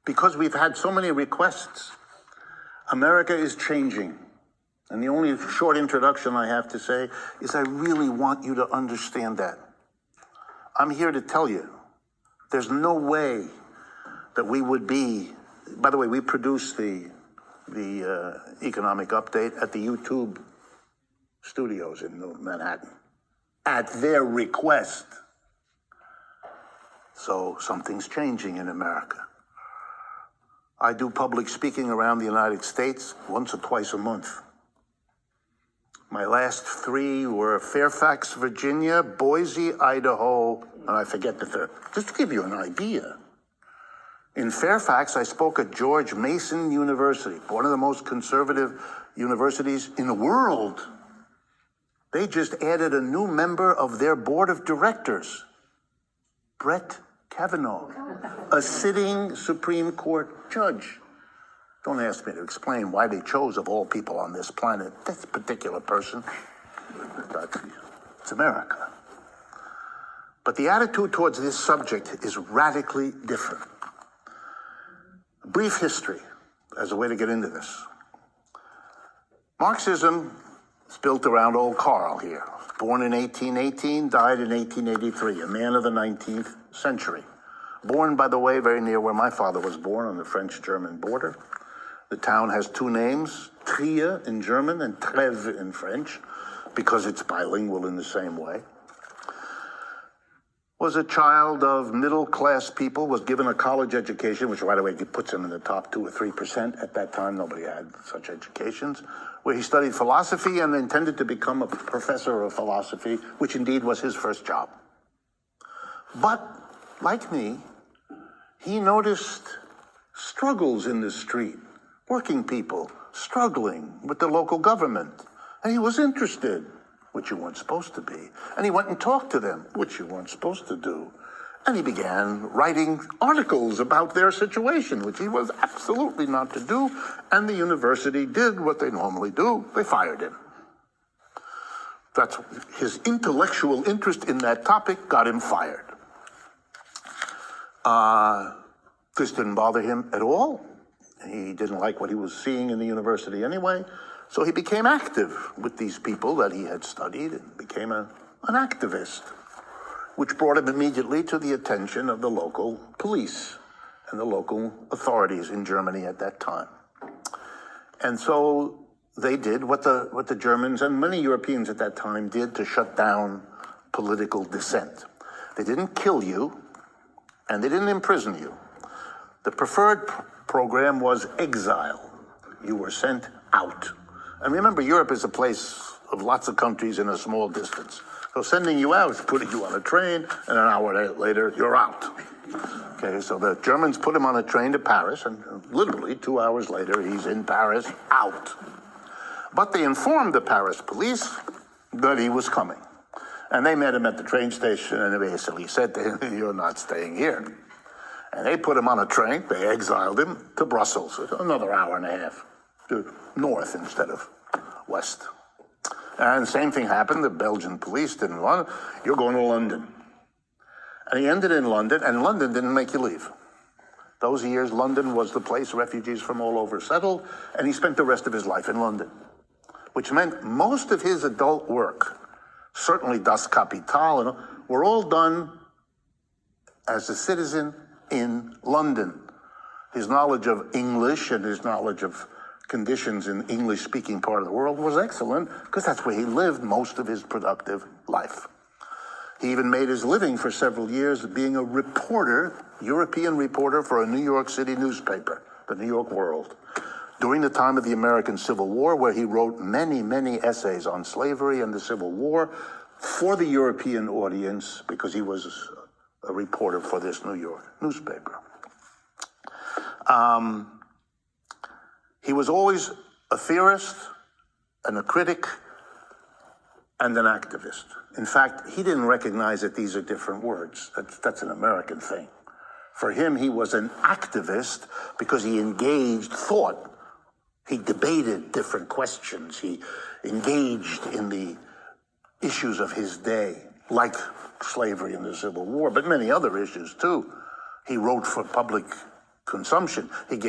Because we've had so many requests, America is changing. And the only short introduction I have to say is I really want you to understand that. I'm here to tell you, there's no way that we would be, by the way, we produced the economic update at the YouTube studios in Manhattan, at their request. So something's changing in America. I do public speaking around the United States once or twice a month. My last 3 were Fairfax, Virginia, Boise, Idaho, and I forget the third. Just to give you an idea. In Fairfax, I spoke at George Mason University, one of the most conservative universities in the world. They just added a new member of their board of directors, Brett Kavanaugh, a sitting Supreme Court judge. Don't ask me to explain why they chose, of all people on this planet, this particular person. It's America. But the attitude towards this subject is radically different. A brief history as a way to get into this. Marxism is built around old Karl here. Born in 1818, died in 1883, a man of the 19th century. Born, by the way, very near where my father was born, on the French-German border. The town has 2 names, Trier in German and Trèves in French, because it's bilingual in the same way. Was a child of middle-class people, was given a college education, which right away puts him in the top 2 or 3%. At that time, nobody had such educations, where he studied philosophy and intended to become a professor of philosophy, which indeed was his first job. But, like me, he noticed struggles in the street. Working people struggling with the local government. And he was interested, which you weren't supposed to be. And he went and talked to them, which you weren't supposed to do. And he began writing articles about their situation, which he was absolutely not to do. And the university did what they normally do. They fired him. That's his intellectual interest in that topic got him fired. This didn't bother him at all. He didn't like what he was seeing in the university anyway, so he became active with these people that he had studied and became an activist, which brought him immediately to the attention of the local police and the local authorities in Germany at that time. And so they did what the Germans and many Europeans at that time did to shut down political dissent. They didn't kill you, and they didn't imprison you. The preferred program was exile. You were sent out. And remember, Europe is a place of lots of countries in a small distance. So sending you out is putting you on a train, and an hour later, you're out. Okay, so the Germans put him on a train to Paris, and literally 2 hours later, he's in Paris, out. But they informed the Paris police that he was coming. And they met him at the train station, and they basically said to him, "You're not staying here." And they put him on a train, they exiled him to Brussels, another hour and a half, to north instead of west. And the same thing happened, the Belgian police didn't want it. You're going to London. And he ended in London, and London didn't make you leave. Those years, London was the place refugees from all over settled, and he spent the rest of his life in London, which meant most of his adult work, certainly Das Kapital, were all done as a citizen in London. His knowledge of English and his knowledge of conditions in the English-speaking part of the world was excellent, because that's where he lived most of his productive life. He even made his living for several years being a reporter, European reporter for a New York City newspaper, the New York World, during the time of the American Civil War, where he wrote many, many essays on slavery and the Civil War for the European audience, because he was a reporter for this New York newspaper. He was always a theorist and a critic and an activist. In fact, he didn't recognize that these are different words. That's an American thing. For him, he was an activist because he engaged thought. He debated different questions. He engaged in the issues of his day, like slavery and the Civil War, but many other issues too. He wrote for public consumption. He gave